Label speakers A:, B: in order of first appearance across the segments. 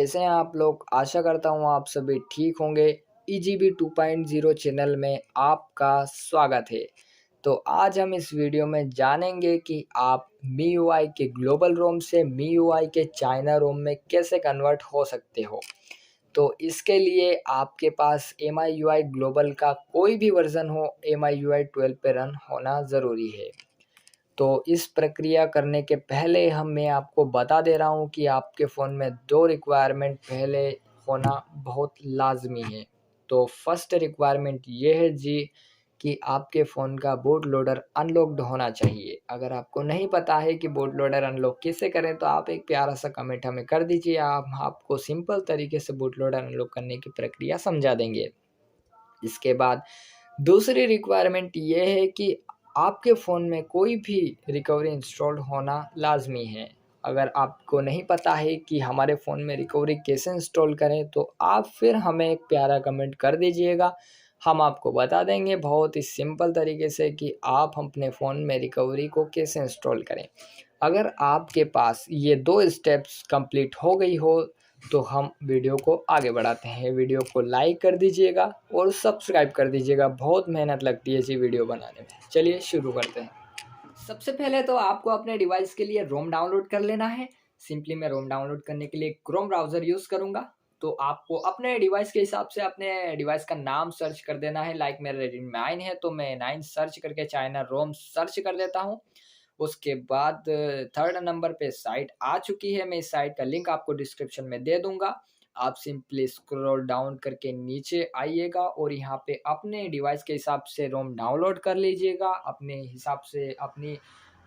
A: कैसे हैं आप लोग? आशा करता हूँ आप सभी ठीक होंगे। EGB 2.0 चैनल में आपका स्वागत है। तो आज हम इस वीडियो में जानेंगे कि आप MIUI के ग्लोबल रोम से MIUI के चाइना रोम में कैसे कन्वर्ट हो सकते हो। तो इसके लिए आपके पास MIUI ग्लोबल का कोई भी वर्ज़न हो, MIUI 12 पे रन होना ज़रूरी है। तो इस प्रक्रिया करने के पहले मैं आपको बता दे रहा हूँ कि आपके फ़ोन में 2 रिक्वायरमेंट पहले होना बहुत लाज़मी है। तो फर्स्ट रिक्वायरमेंट ये है जी कि आपके फ़ोन का बूट लोडर अनलॉक्ड होना चाहिए। अगर आपको नहीं पता है कि बूट लोडर अनलॉक कैसे करें तो आप एक प्यारा सा कमेंट हमें कर दीजिए। हम आपको सिंपल तरीके से बूट लोडर अनलॉक करने की प्रक्रिया समझा देंगे। इसके बाद दूसरी रिक्वायरमेंट ये है कि आपके फ़ोन में कोई भी रिकवरी इंस्टॉल्ड होना लाज़मी है। अगर आपको नहीं पता है कि हमारे फ़ोन में रिकवरी कैसे इंस्टॉल करें तो आप फिर हमें एक प्यारा कमेंट कर दीजिएगा। हम आपको बता देंगे बहुत ही सिंपल तरीके से कि आप अपने फ़ोन में रिकवरी को कैसे इंस्टॉल करें। अगर आपके पास ये 2 स्टेप्स कंप्लीट हो गई हो तो हम वीडियो को आगे बढ़ाते हैं। वीडियो को लाइक कर दीजिएगा और सब्सक्राइब कर दीजिएगा। बहुत मेहनत लगती है इसी वीडियो बनाने में। चलिए शुरू करते हैं। सबसे पहले तो आपको अपने डिवाइस के लिए रोम डाउनलोड कर लेना है। सिंपली मैं रोम डाउनलोड करने के लिए क्रोम ब्राउज़र यूज़ करूँगा। तो आपको अपने डिवाइस के हिसाब से अपने डिवाइस का नाम सर्च कर देना है। लाइक मेरा रेडमी 9 है तो मैं 9 सर्च करके चाइना रोम सर्च कर देता हूँ। उसके बाद थर्ड नंबर पे साइट आ चुकी है। मैं इस साइट का लिंक आपको डिस्क्रिप्शन में दे दूंगा। आप सिंपली स्क्रॉल डाउन करके नीचे आइएगा और यहाँ पे अपने डिवाइस के हिसाब से रोम डाउनलोड कर लीजिएगा। अपने हिसाब से अपनी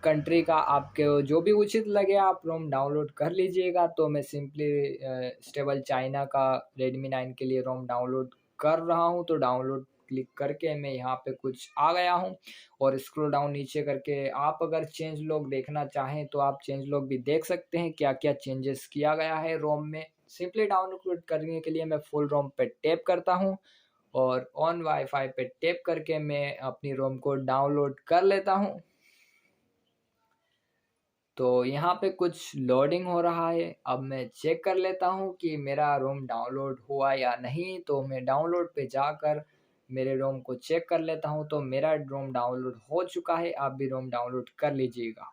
A: कंट्री का आपके जो भी उचित लगे आप रोम डाउनलोड कर लीजिएगा। तो मैं सिंपली स्टेबल चाइना का रेडमी 9 के लिए रोम डाउनलोड कर रहा हूँ। तो डाउनलोड क्लिक करके मैं यहाँ पे कुछ आ गया हूँ और स्क्रॉल डाउन नीचे करके आप अगर चेंज लॉग देखना चाहें तो आप चेंज लॉग भी देख सकते हैं क्या क्या चेंजेस किया गया है रोम में। सिंपली डाउनलोड करने के लिए मैं फुल रोम पे टैप करता हूँ और ऑन वाईफाई पे टैप करके मैं अपनी रोम को डाउनलोड कर लेता हूँ। तो यहाँ पे कुछ लोडिंग हो रहा है। अब मैं चेक कर लेता हूँ कि मेरा रोम डाउनलोड हुआ या नहीं। तो मैं डाउनलोड पे जाकर मेरे रोम को चेक कर लेता हूँ। तो मेरा रोम डाउनलोड हो चुका है। आप भी रोम डाउनलोड कर लीजिएगा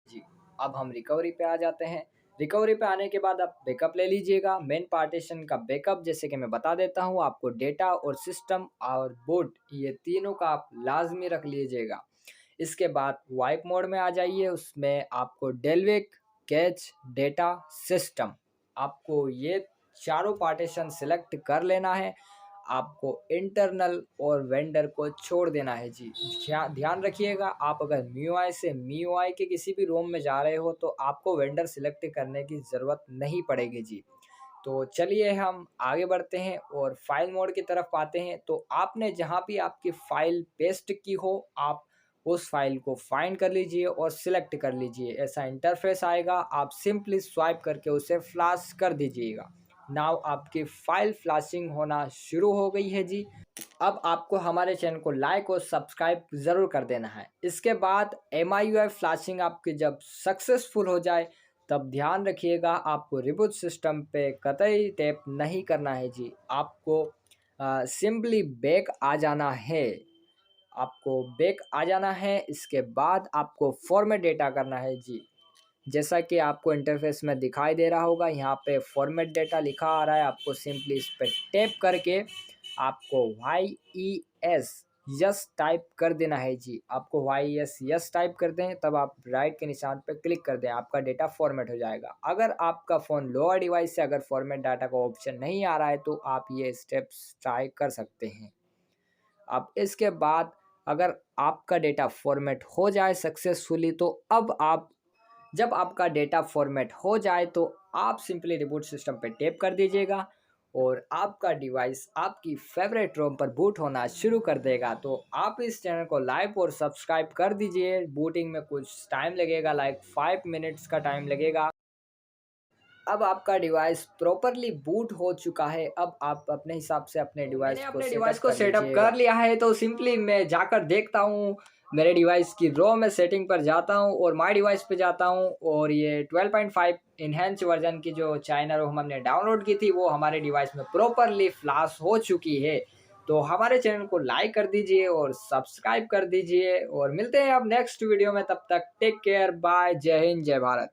A: जी। अब हम रिकवरी पे आ जाते हैं। रिकवरी पे आने के बाद आप बैकअप ले लीजिएगा। मेन पार्टीशन का बैकअप जैसे कि मैं बता देता हूँ आपको, डेटा और सिस्टम और बूट ये तीनों का आप लाजमी रख लीजिएगा। इसके बाद वाइप मोड में आ जाइए। उसमें आपको डेलविक, कैच, डेटा, सिस्टम, आपको ये चारों पार्टीशन सिलेक्ट कर लेना है। आपको इंटरनल और वेंडर को छोड़ देना है जी। ध्यान रखिएगा, आप अगर MIUI से MIUI के किसी भी रोम में जा रहे हो तो आपको वेंडर सिलेक्ट करने की ज़रूरत नहीं पड़ेगी जी। तो चलिए हम आगे बढ़ते हैं और फाइल मोड की तरफ आते हैं। तो आपने जहाँ भी आपकी फ़ाइल पेस्ट की हो आप उस फाइल को फाइंड कर लीजिए और सिलेक्ट कर लीजिए। ऐसा इंटरफेस आएगा, आप सिंपली स्वाइप करके उसे फ्लैश कर दीजिएगा। नाउ आपकी फाइल फ्लैशिंग होना शुरू हो गई है जी। अब आपको हमारे चैनल को लाइक और सब्सक्राइब ज़रूर कर देना है। इसके बाद MIUI फ्लैशिंग आपकी जब सक्सेसफुल हो जाए तब ध्यान रखिएगा आपको रिबूट सिस्टम पे कतई टैप नहीं करना है जी। आपको सिंपली बैक आ जाना है। आपको बैक आ जाना है। इसके बाद आपको फॉर्मेट डेटा करना है जी। जैसा कि आपको इंटरफेस में दिखाई दे रहा होगा, यहाँ पे फॉर्मेट डेटा लिखा आ रहा है। आपको सिंपली इस पर टैप करके आपको YES यस टाइप कर देना है जी। आपको YES यस टाइप कर दें तब आप राइट के निशान पर क्लिक कर दें, आपका डेटा फॉर्मेट हो जाएगा। अगर आपका फ़ोन लोअर डिवाइस से अगर फॉर्मेट डाटा का ऑप्शन नहीं आ रहा है तो आप ये स्टेप्स ट्राई कर सकते हैं। अब इसके बाद अगर आपका डेटा फॉर्मेट हो जाए सक्सेसफुली तो अब आप जब आपका डेटा फॉर्मेट हो जाए तो आप सिंपली रिबूट सिस्टम पे टैप कर दीजिएगा और आपका डिवाइस आपकी फेवरेट रोम पर बूट होना शुरू कर देगा। तो आप इस चैनल को लाइक और सब्सक्राइब कर दीजिए। बूटिंग में कुछ टाइम लगेगा, लाइक 5 मिनट्स का टाइम लगेगा। अब आपका डिवाइस प्रॉपरली बूट हो चुका है। अब आप अपने हिसाब से अपने डिवाइस को सेटअप कर लिया है। तो सिंपली मैं जाकर देखता हूँ मेरे डिवाइस की रो में सेटिंग पर जाता हूँ और माई डिवाइस पे जाता हूँ और ये 12.5 इनहेंस वर्जन की जो चाइना रोम हमने डाउनलोड की थी वो हमारे डिवाइस में प्रॉपरली फ्लैश हो चुकी है। तो हमारे चैनल को लाइक कर दीजिए और सब्सक्राइब कर दीजिए और मिलते हैं अब नेक्स्ट वीडियो में। तब तक टेक केयर, बाय, जय हिंद, जय भारत।